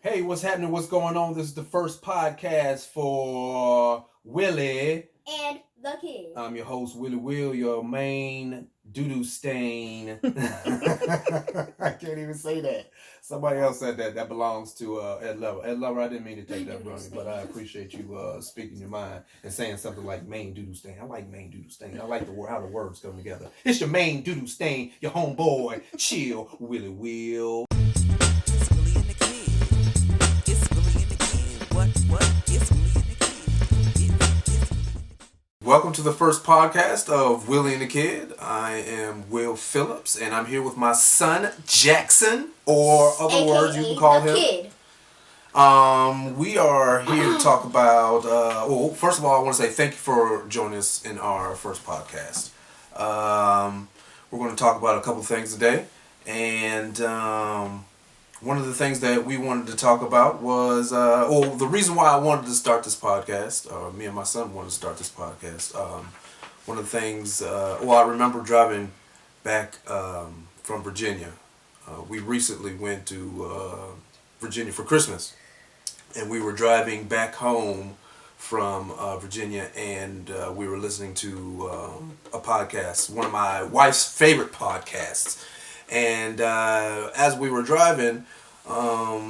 Hey, what's happening? What's going on? This is the first podcast for Willie and the kid. I'm your host, Willie Will, your main doo-doo stain. I can't even say that. Somebody else said that. That belongs to Ed Lover. Ed Lover, I didn't mean to take that from you, but I appreciate you speaking your mind and saying something like main doo-doo stain. I like main doo-doo stain. I like how the words come together. It's your main doo-doo stain, your homeboy, chill, Willie Will. Welcome to the first podcast of Willie and the Kid. I am Will Phillips, and I'm here with my son Jackson, or other AKA words you can call him. Kid. We are here to talk about. Well, first of all, I want to say thank you for joining us in our first podcast. We're going to talk about a couple things today, and one of the things that we wanted to talk about was, the reason why I wanted to start this podcast, me and my son wanted to start this podcast. One of the things, I remember driving back from Virginia. We recently went to Virginia for Christmas, and we were driving back home from Virginia, and we were listening to a podcast, one of my wife's favorite podcasts. And as we were driving,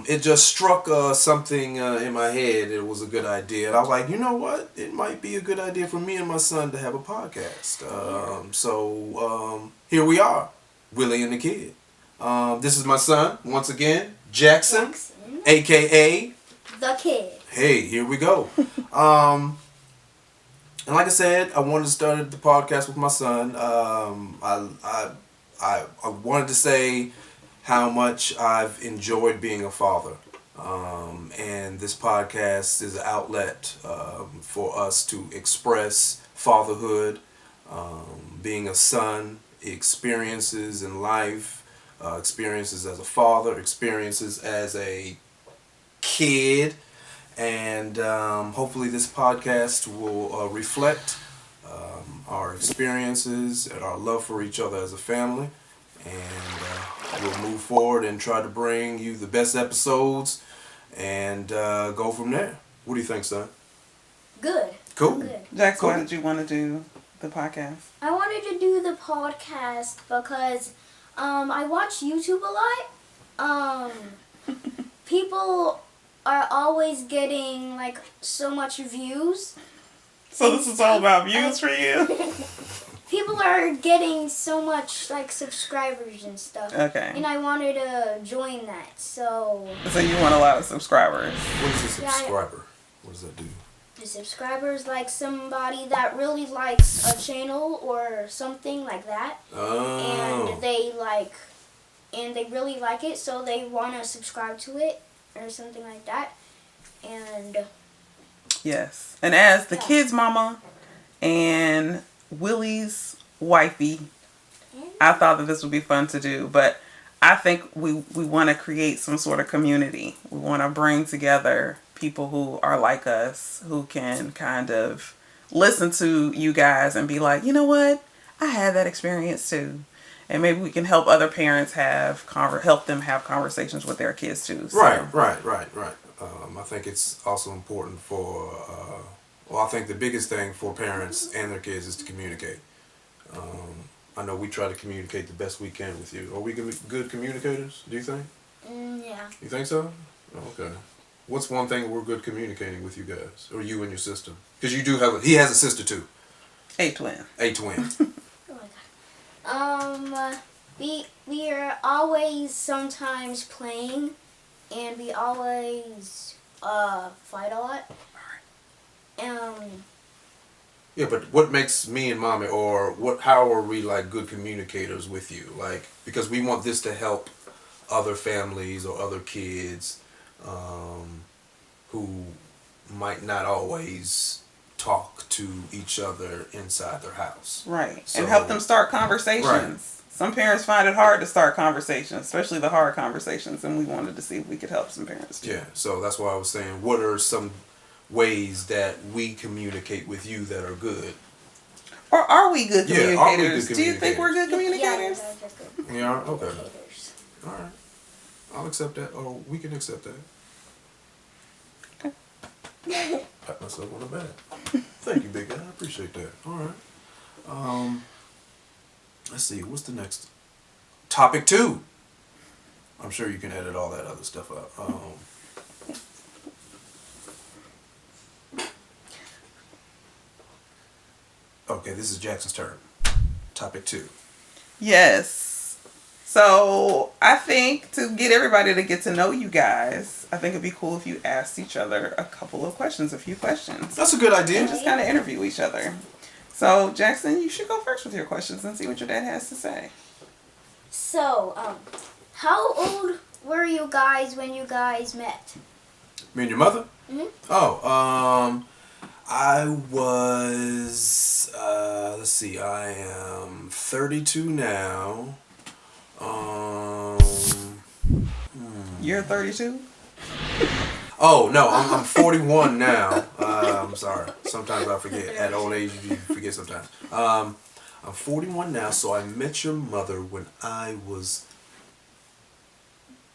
it just struck something in my head. It was a good idea. And I was like, you know what? It might be a good idea for me and my son to have a podcast. So here we are, Willie and the Kid. This is my son, once again, Jackson. A.K.A. The Kid. Hey, here we go. And like I said, I wanted to start the podcast with my son. I wanted to say how much I've enjoyed being a father. And this podcast is an outlet for us to express fatherhood, being a son, experiences in life, experiences as a father, experiences as a kid. And hopefully this podcast will reflect our experiences and our love for each other as a family. And we'll move forward and try to bring you the best episodes and go from there. What do you think, son? Good. Cool. Good. Jackson, Cool. why did you want to do the podcast? I wanted to do the podcast because I watch YouTube a lot. People are always getting like so much views. So this is all about views for you? People are getting so much like subscribers and stuff. Okay. And I wanted to join that. So you want a lot of subscribers. What is a subscriber? What does that do? the subscribers like somebody that really likes a channel or something like that. Oh. And they really like it, so they want to subscribe to it or something like that. And Yes. And as the kid's mama and Willie's wifey, I thought that this would be fun to do. But I think we want to create some sort of community. We want to bring together people who are like us, who can kind of listen to you guys and be like, you know what? I had that experience too. And maybe we can help other parents help them have conversations with their kids too. So. Right. I think it's also important for, I think the biggest thing for parents and their kids is to communicate. I know we try to communicate the best we can with you. Are we good communicators, do you think? yeah. You think so? Okay. What's one thing we're good communicating with you guys, or you and your sister? Because you do he has a sister too. A twin. Oh my god. We are always sometimes playing, and we always fight a lot. Yeah, but what makes me and mommy, how are we like good communicators with you? Like, because we want this to help other families or other kids who might not always talk to each other inside their house. Right. So, and help them start conversations. Right. Some parents find it hard to start conversations, especially the hard conversations, and we wanted to see if we could help some parents too. Yeah, so that's why I was saying, what are some ways that we communicate with you that are good? Or are we good communicators? Yeah, are we good Do you think we're good communicators? Yeah, okay. All right. I'll accept that. Or we can accept that. Pat myself on the back. Thank you, big guy. I appreciate that. All right. Let's see. What's the next topic 2? I'm sure you can edit all that other stuff out. Okay, this is Jackson's turn. Topic 2. Yes. So I think to get everybody to get to know you guys, I think it'd be cool if you asked each other a couple of questions, a few questions. That's a good idea. And just kind of interview each other. So Jackson, you should go first with your questions and see what your dad has to say. So, how old were you guys when you guys met? Me and your mother? Mhm. Oh, I was, let's see, I am 32 now. You're 32? Oh, no, I'm 41 now. I'm sorry. Sometimes I forget. At old age, you forget sometimes. I'm 41 now, so I met your mother when I was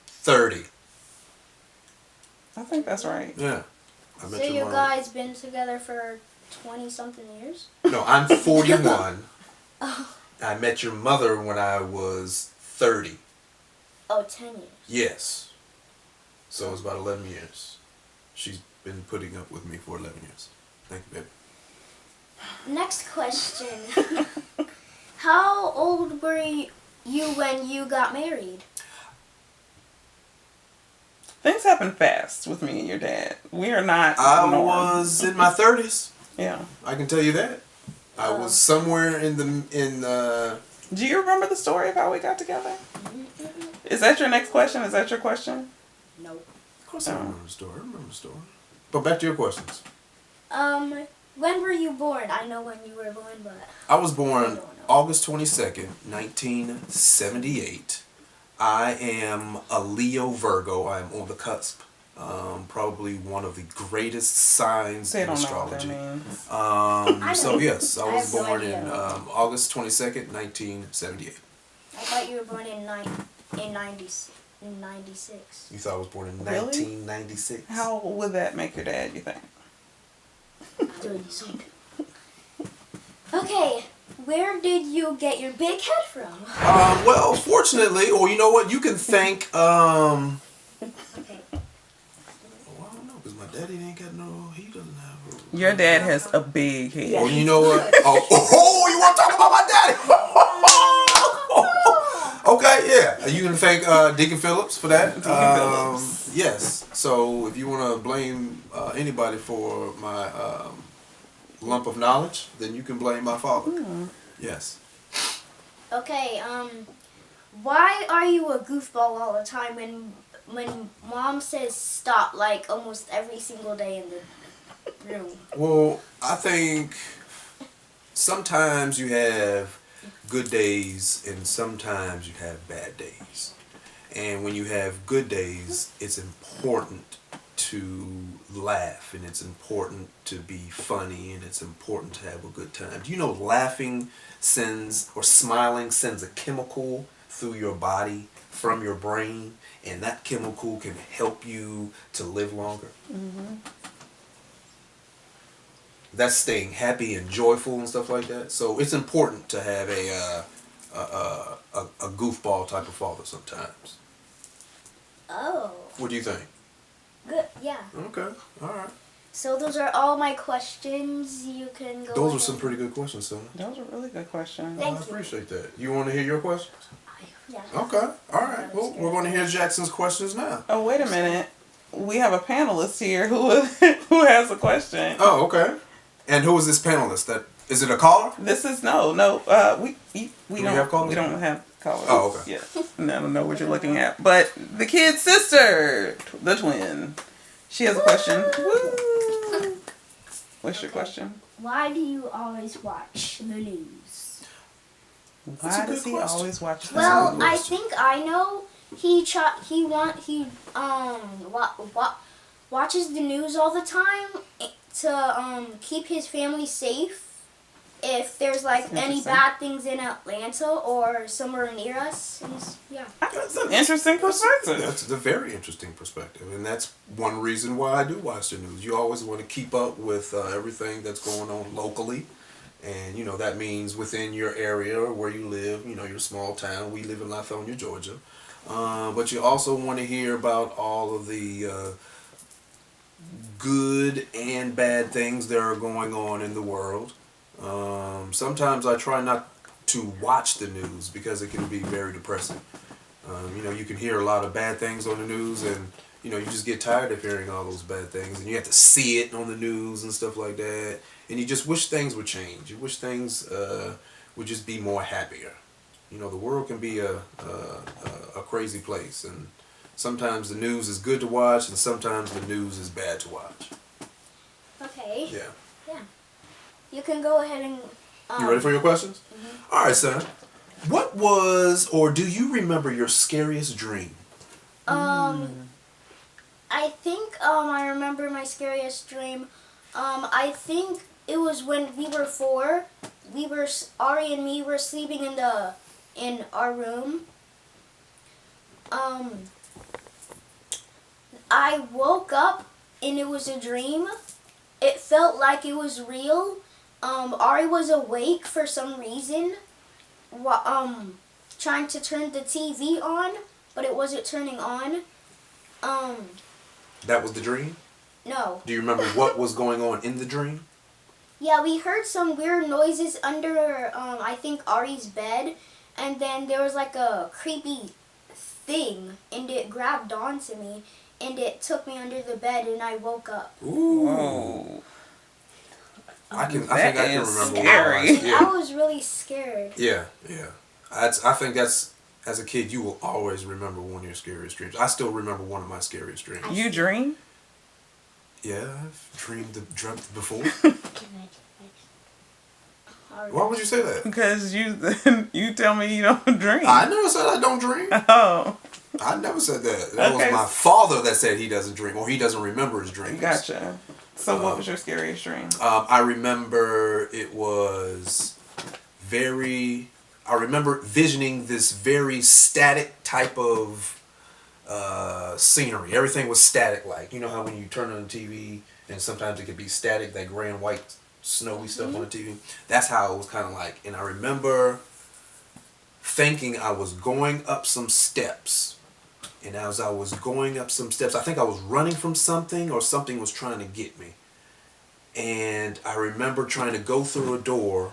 30. I think that's right. Yeah. I So met you your mother. guys been together for 20-something years? No, I'm 41. Oh. I met your mother when I was 30. Oh, 10 years. Yes. So it's about 11 years. She's been putting up with me for 11 years. Thank you, baby. Next question. How old were you when you got married? Things happen fast with me and your dad. We are not I norm. was in my 30s. Yeah. I can tell you that. I was somewhere in the Do you remember the story of how we got together? Is that your next question? Is that your question? No. Of course I remember the story. I remember the story. But back to your questions. When were you born? I know when you were born, but I was born I don't know. August 22nd, 1978. I am a Leo Virgo. I am on the cusp. Probably one of the greatest signs They in don't know what that astrology. means. So yes, I I was have no born idea. in August 22nd, 1978. I thought you were born in 96. You thought I was born in Really? 1996? How would that make your dad, you think? 36. Okay, where did you get your big head from? Well, fortunately, or you know what, you can thank, Okay. well, I don't know, because my daddy ain't got no, he doesn't have a... Your dad has a big head. Yeah. Oh, you know what? Oh, you want to talk about my daddy? Okay, yeah. You can thank Deacon Phillips for that. Deacon Phillips. Yes. So if you want to blame anybody for my lump of knowledge, then you can blame my father. Yes. Okay, why are you a goofball all the time when mom says stop like almost every single day in the room? Well, I think sometimes you have good days and sometimes you have bad days. And when you have good days, it's important to laugh and it's important to be funny and it's important to have a good time. Do you know laughing sends, or smiling sends a chemical through your body from your brain, and that chemical can help you to live longer? That's staying happy and joyful and stuff like that. So it's important to have a goofball type of father sometimes. Oh, What do you think? good, yeah. Okay, all right. So those are all my questions. You can go Those are ahead. some pretty good questions, son. Those are really good questions. Thank I you. appreciate that. You want to hear your questions? Yeah. Okay, all right. Well, we're going to hear Jackson's questions now. Oh, wait a minute. We have a panelist here who who has a question. Oh, okay. And who is this panelist? That is it a caller? This is no. We we don't have callers? We don't have callers. Oh, okay. Yeah, and I don't know what you're looking at, but the kid's sister, the twin, she has a question. Woo! What's your question? Why do you always watch the news? That's a Why good does he question. always watch the Well, news? I think I know. He watches the news all the time to keep his family safe if there's like That's any interesting. bad things in Atlanta or somewhere near us. And yeah. That's an interesting perspective. That's a very interesting perspective, and that's one reason why I do watch the news. You always want to keep up with everything that's going on locally, and that means within your area or where you live. Your small town. We live in Lithonia, Georgia, but you also want to hear about all of the good and bad things that are going on in the world. Sometimes I try not to watch the news because it can be very depressing. You can hear a lot of bad things on the news, and you just get tired of hearing all those bad things, and you have to see it on the news and stuff like that, and you just wish things would change. You wish things would just be more happier. The world can be a crazy place, and sometimes the news is good to watch, and sometimes the news is bad to watch. Okay. Yeah. Yeah. You can go ahead and. You ready for your questions? Mm-hmm. All right, son. What was, or do you remember your scariest dream? I think I remember my scariest dream. I think it was when we were 4. Ari and me were sleeping in our room. I woke up and it was a dream. It felt like it was real. Ari was awake for some reason, trying to turn the TV on, but it wasn't turning on. That was the dream? No. Do you remember what was going on in the dream? Yeah, we heard some weird noises under, I think, Ari's bed, and then there was like a creepy thing, and it grabbed onto me, and it took me under the bed, and I woke up. Ooh. Whoa. I think I can remember. Scary. I was really scared. Yeah. I think that's, as a kid, you will always remember one of your scariest dreams. I still remember one of my scariest dreams. You dream? Yeah, I've dreamt before. Alright. Why would you say that? Because you tell me you don't dream. I never said I don't dream. Oh. I never said that. That Okay. was my father that said he doesn't dream, or he doesn't remember his dreams. Gotcha. So what was your scariest dream? I remember it was I remember visioning this very static type of scenery. Everything was static, like, you know how when you turn on the TV and sometimes it could be static, that gray and white snowy stuff on the TV. That's how it was kind of like. And I remember thinking I was going up some steps. And as I was going up some steps, I think I was running from something, or something was trying to get me. And I remember trying to go through a door,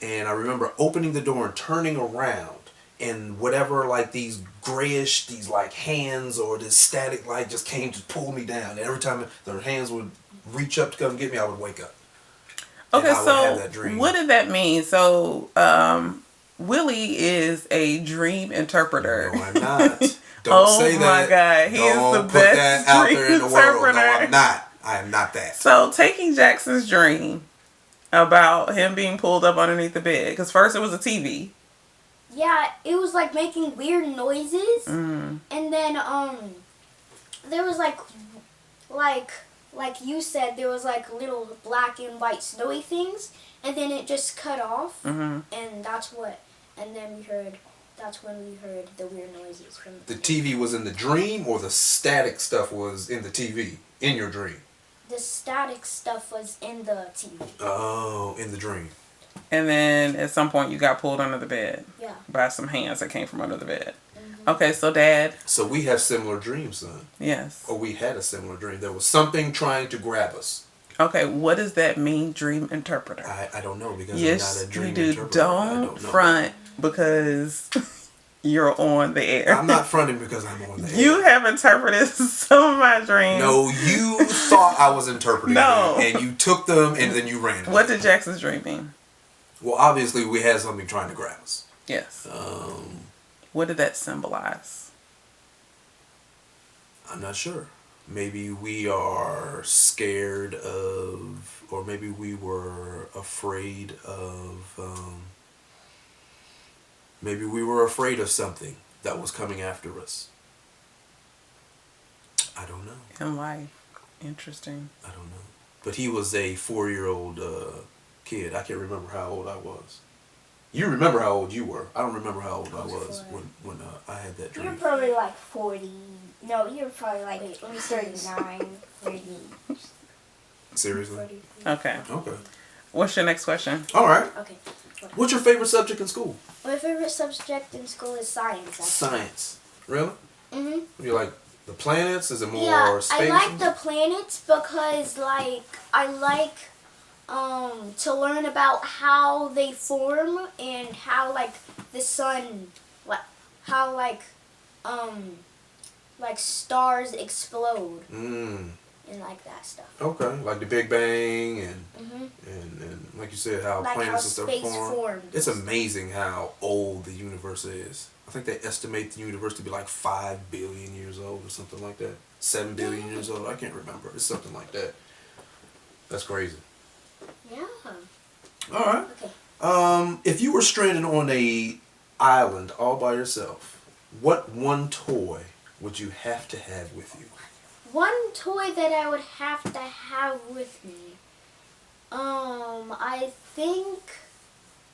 and I remember opening the door and turning around, and whatever, like these grayish, these like hands or this static light just came to pull me down. And every time their hands would reach up to come get me, I would wake up. Okay, and I would have that so dream. what did that mean? So Willie is a dream interpreter. No, I'm not. Don't say that. Oh my God, he is the Don't put best that out there in the dream world. No, interpreter. I'm not. I am not that. So taking Jackson's dream about him being pulled up underneath the bed, because first it was a TV. Yeah, it was like making weird noises, Mm. and then there was like you said, there was like little black and white snowy things, and then it just cut off, Mm-hmm. and that's when we heard the weird noises from The TV was in the dream, or the static stuff was in the TV in your dream? The static stuff was in the TV. Oh, in the dream. And then at some point you got pulled under the bed Yeah. by some hands that came from under the bed. Mm-hmm. Okay, so Dad, So we have similar dreams, son. yes. Or we had a similar dream. There was something trying to grab us. Okay, what does that mean, dream interpreter? I don't know, because Yes, I'm not a dream you do. interpreter. I Don't know. front because you're on the air. I'm not fronting because I'm on the air. You have interpreted some of my dreams. No, you thought I was interpreting No. them, and you took them, and then you ran. What did Jackson's dream mean? Well, obviously, we had something trying to grab us. Yes. What did that symbolize? I'm not sure. Maybe we are scared of, or maybe we were afraid of, maybe we were afraid of something that was coming after us. I don't know. In life. Interesting. I don't know. But he was a 4-year-old kid. I can't remember how old I was. You remember how old you were. I don't remember how old I was when I had that dream. You're probably like 40. No, you're probably like 39, 30. Seriously? 40. Okay. Okay. What's your next question? All right. Okay. What's your favorite subject in school? My favorite subject in school is science. Actually. Science. Really? Mhm. You like the planets? Is it more space? I like the planets because like I like to learn about how they form and how like the sun how like stars explode and like that stuff. Okay, like the Big Bang and Mhm. and like you said, how Like planets how and stuff space form. forms. It's amazing how old the universe is. I think they estimate the universe to be like 5 billion years old or something like that. 7 billion years old. I can't remember. It's something like that. That's crazy. Yeah. All right. Okay. If you were stranded on a island all by yourself, what one toy would you have to have with you? One toy that I would have to have with me. I think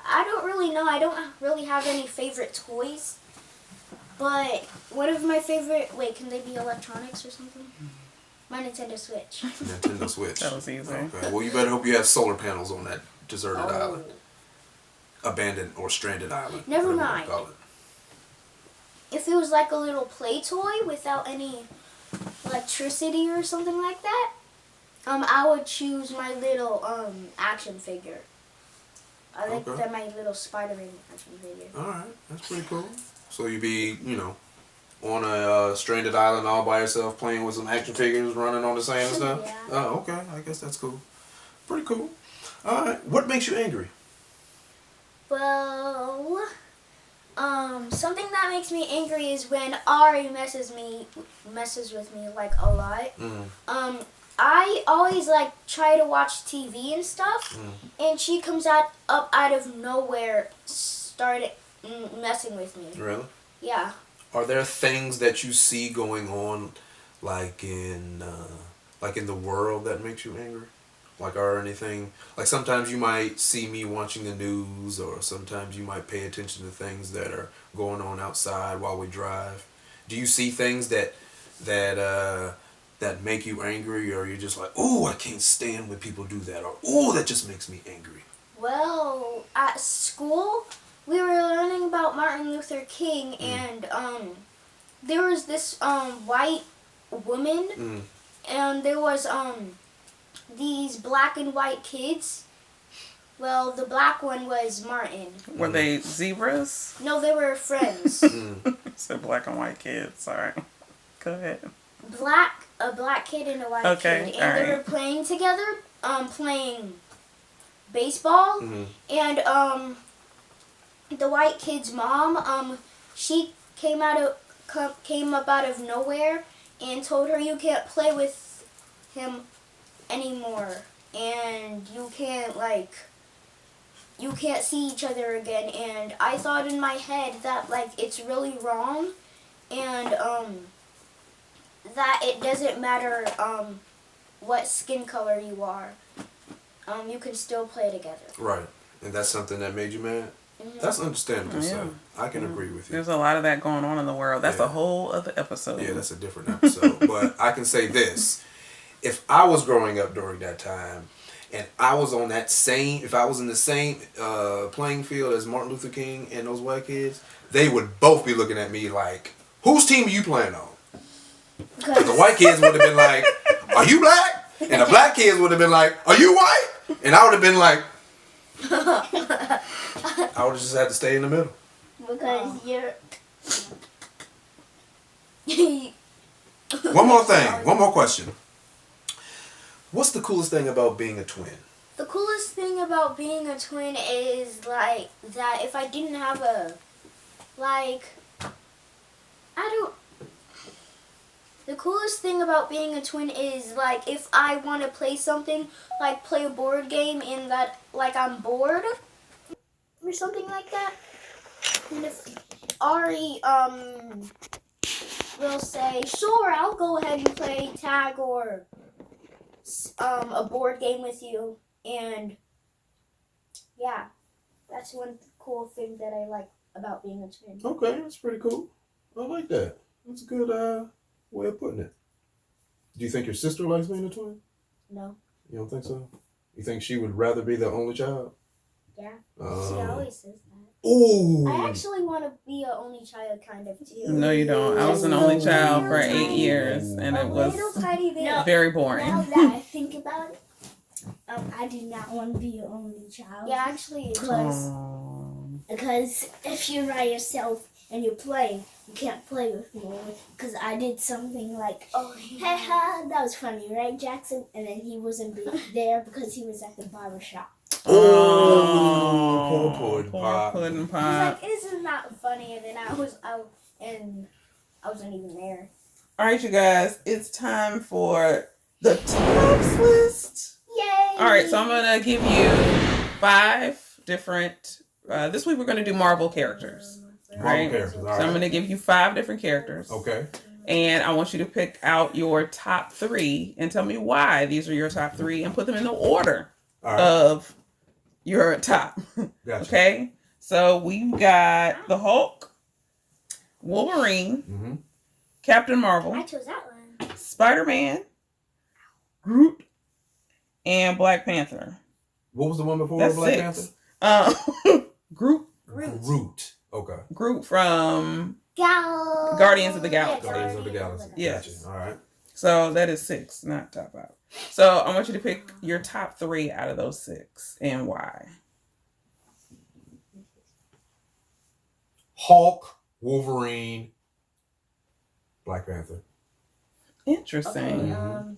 I don't really know. I don't really have any favorite toys. But one of my favorite can they be electronics or something? My Nintendo Switch. Nintendo Switch. That was easy. Okay. Well, you better hope you have solar panels on that deserted Oh. island. Abandoned or stranded island. Never whatever you mind. call it. If it was like a little play toy without any electricity or something like that, I would choose my little action figure. I like Okay. that my little Spider-Man action figure. All right. That's pretty cool. So you'd be, on a stranded island all by yourself playing with some action figures running on the sand and stuff? Yeah. Oh, okay. I guess that's cool. Pretty cool. All right. What makes you angry? Well, something that makes me angry is when Ari messes with me like a lot. I always try to watch TV and stuff, and she comes up out of nowhere, started messing with me. Really? Yeah. Are there things that you see going on, like in the world, that makes you angry? Or anything? Like sometimes you might see me watching the news, or sometimes you might pay attention to things that are going on outside while we drive. Do you see things that make you angry, or you're just like, ooh, I can't stand when people do that, or ooh, that just makes me angry? Well, at school, we were learning about Martin Luther King, and there was this white woman, and there was these black and white kids. Well, the black one was Martin. Were they zebras? No, they were friends. So black and white kids. Sorry. Go ahead. A black kid and a white Okay, kid, and they were playing together, playing baseball, and the white kid's mom, she came up out of nowhere and told her you can't play with him anymore, and you can't see each other again. And I thought in my head that it's really wrong, and that it doesn't matter what skin color you are, you can still play together. Right. And that's something that made you mad? That's understandable, so I can agree with you. There's a lot of that going on in the world. That's Yeah. a whole other episode. Yeah, that's a different episode. But I can say this. If I was growing up during that time, and I was in the same playing field as Martin Luther King and those white kids, they would both be looking at me like, whose team are you playing on? Because the white kids would have been like, are you black? And the black kids would have been like, are you white? And I would have been like, I would have just had to stay in the middle. Because you're... One more thing. One more question. What's the coolest thing about being a twin? The coolest thing about being a twin is that if I didn't have the coolest thing about being a twin is if I want to play something, play a board game, and that I'm bored or something like that. And if Ari will say, sure, I'll go ahead and play tag or a board game with you, and yeah, that's one cool thing that I like about being a twin. Okay, that's pretty cool. I like that. That's a good way of putting it. Do you think your sister likes being a twin? No. You don't think so? You think she would rather be the only child? Yeah. She always says that. Ooh. I actually want to be an only child kind of too. No, you don't. I was an only child for 8 years, and it was very boring. Now that I think about it, I do not want to be your only child. Yeah, actually, Because if you're by yourself and you're playing, you can't play with me. Because I did something like, haha, that was funny, right, Jackson? And then he wasn't there because he was at the barber shop. Oh, poor pudding pop. Pudding He's pop. like, isn't that funny? And then I was out, and I wasn't even there. All right, you guys, it's time for the tops list. Yay! All right, so I'm going to give you 5 different, this week we're going to do Marvel characters. Marvel characters, all right. So I'm going to give you 5 different characters. Okay. And I want you to pick out your top 3 and tell me why these are your top 3 and put them in the order of your top. Gotcha. Okay? So we've got the Hulk, Wolverine, Captain Marvel, I chose that one. Spider-Man, Groot, and Black Panther. What was the one before That's Black 6. Panther? Groot. Okay. Groot from Guardians of the Galaxy. Guardians of the Galaxy. Yes. Gotcha. All right. So that is 6, not top 5. So I want you to pick your top 3 out of those 6 and why. Hulk, Wolverine, Black Panther. Interesting. Okay,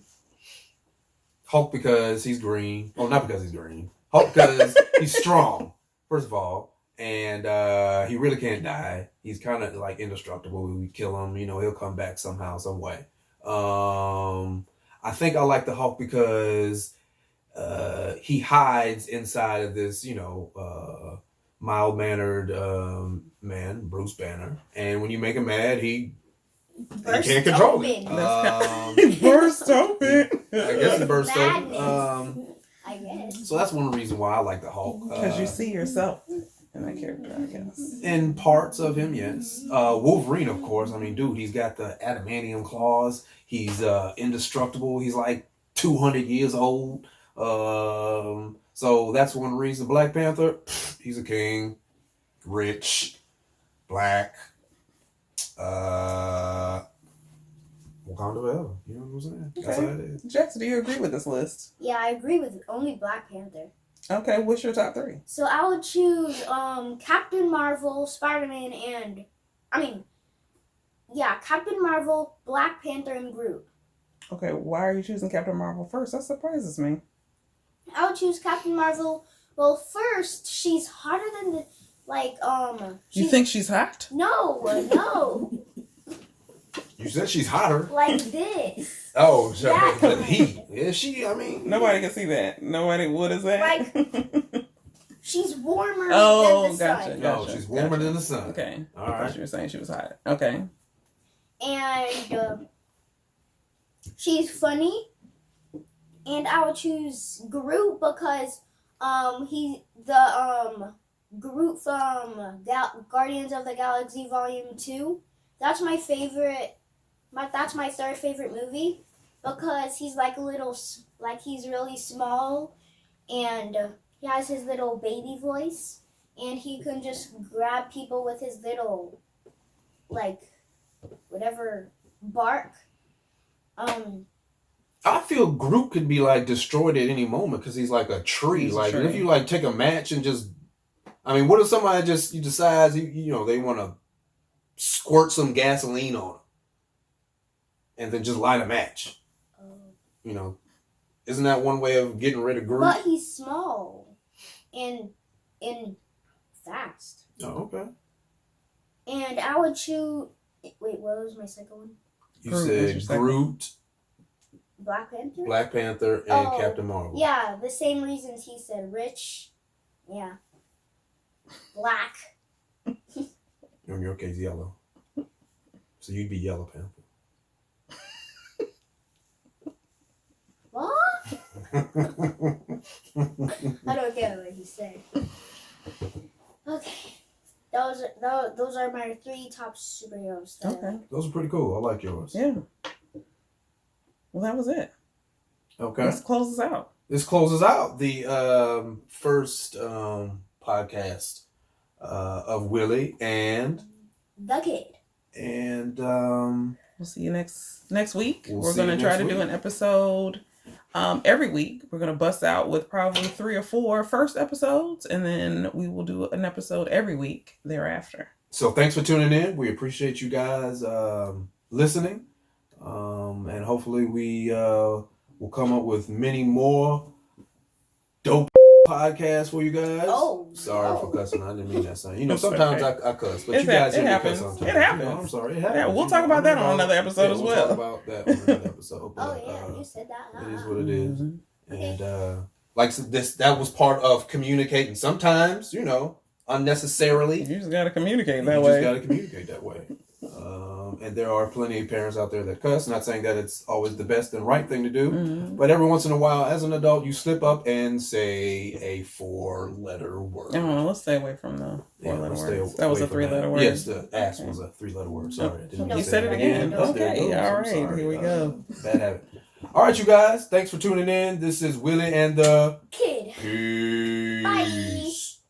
Hulk because he's green. Oh, not because he's green. Hulk because he's strong, first of all. And he really can't die. He's kind of like indestructible. We kill him, he'll come back somehow, some way. I think I like the Hulk because he hides inside of this, mild-mannered man, Bruce Banner. And when you make him mad, he can't control it. Burst open. I guess he burst open. I guess. So that's one reason why I like the Hulk. Because you see yourself in that character, I guess. In parts of him, yes. Wolverine, of course. I mean, dude, he's got the adamantium claws. He's indestructible. He's like 200 years old. So that's one reason. Black Panther, he's a king, rich, black, Wakanda forever. You know what I'm saying? That's how it is. Jackson, do you agree with this list? Yeah, I agree with only Black Panther. Okay, what's your top 3? So I would choose Captain Marvel, Spider-Man, and Captain Marvel, Black Panther, and Groot. Okay, why are you choosing Captain Marvel first? That surprises me. I would choose Captain Marvel. Well, first, she's hotter than the You think she's hot? No. You said she's hotter. Like this. Oh, That but way. he is she? I mean, Nobody can see that. Nobody. What is that? She's warmer Oh, than the gotcha. sun. no, she's warmer than the sun. Okay. All I thought right. you were saying she was hot. Okay. And she's funny. And I would choose Groot because Groot from Guardians of the Galaxy Volume 2. That's my favorite. That's my third favorite movie because he's like he's really small and he has his little baby voice and he can just grab people with his little whatever bark. I feel Groot could be like destroyed at any moment because he's like a tree. He's a Like tree. if you like take a match and just, I mean, what if somebody just decides they want to squirt some gasoline on him and then just light a match? Isn't that one way of getting rid of Groot? But he's small and fast. Oh, okay. And I would choose. Wait, what was my second one? You Groot was your said second. Groot, Black Panther? Black Panther, and Oh, Captain Marvel. Yeah, the same reasons he said. Rich. Yeah. Black. In your case, yellow. So you'd be Yellow Panther. What? I don't forget what he said. Okay. Those are my 3 top superheroes. Okay. Those are pretty cool. I like yours. Yeah. Well, that was it. Okay. Let's close this out. This closes out the first podcast of Willie and The Kid. And we'll see you next week. We'll We're see going to you try next to do week. an episode every week. We're going to bust out with probably 3 or 4 first episodes, and then we will do an episode every week thereafter. So thanks for tuning in. We appreciate you guys listening. And hopefully we will come up with many more dope podcasts for you guys. Oh, sorry for cussing. I didn't mean that saying. You know, sometimes okay. I cuss, but It you guys hear me happens. cuss sometimes. It happens. You know, I'm sorry. It happens. Yeah, we'll You talk know, about that I'm on another episode as we'll well. talk about that on another episode. Oh, But, yeah, you said that. it is what it is. Mm-hmm. And like that was part of communicating. Sometimes, you know, unnecessarily. You just got to communicate You that just way. got to communicate that way. And there are plenty of parents out there that cuss. Not saying that it's always the best and right thing to do, Mm-hmm. but every once in a while, as an adult, you slip up and say a 4-letter word. Oh, let's stay away from the 4-letter let's stay words. That was a away from 3-letter word. Yes, the ass Okay. was a 3-letter word. Sorry, I didn't mean You to said say it that. again. Yes, there Okay, it goes. all I'm right, sorry. here we go. Bad habit. All right, you guys. Thanks for tuning in. This is Willie and the Kid. Peace. Bye.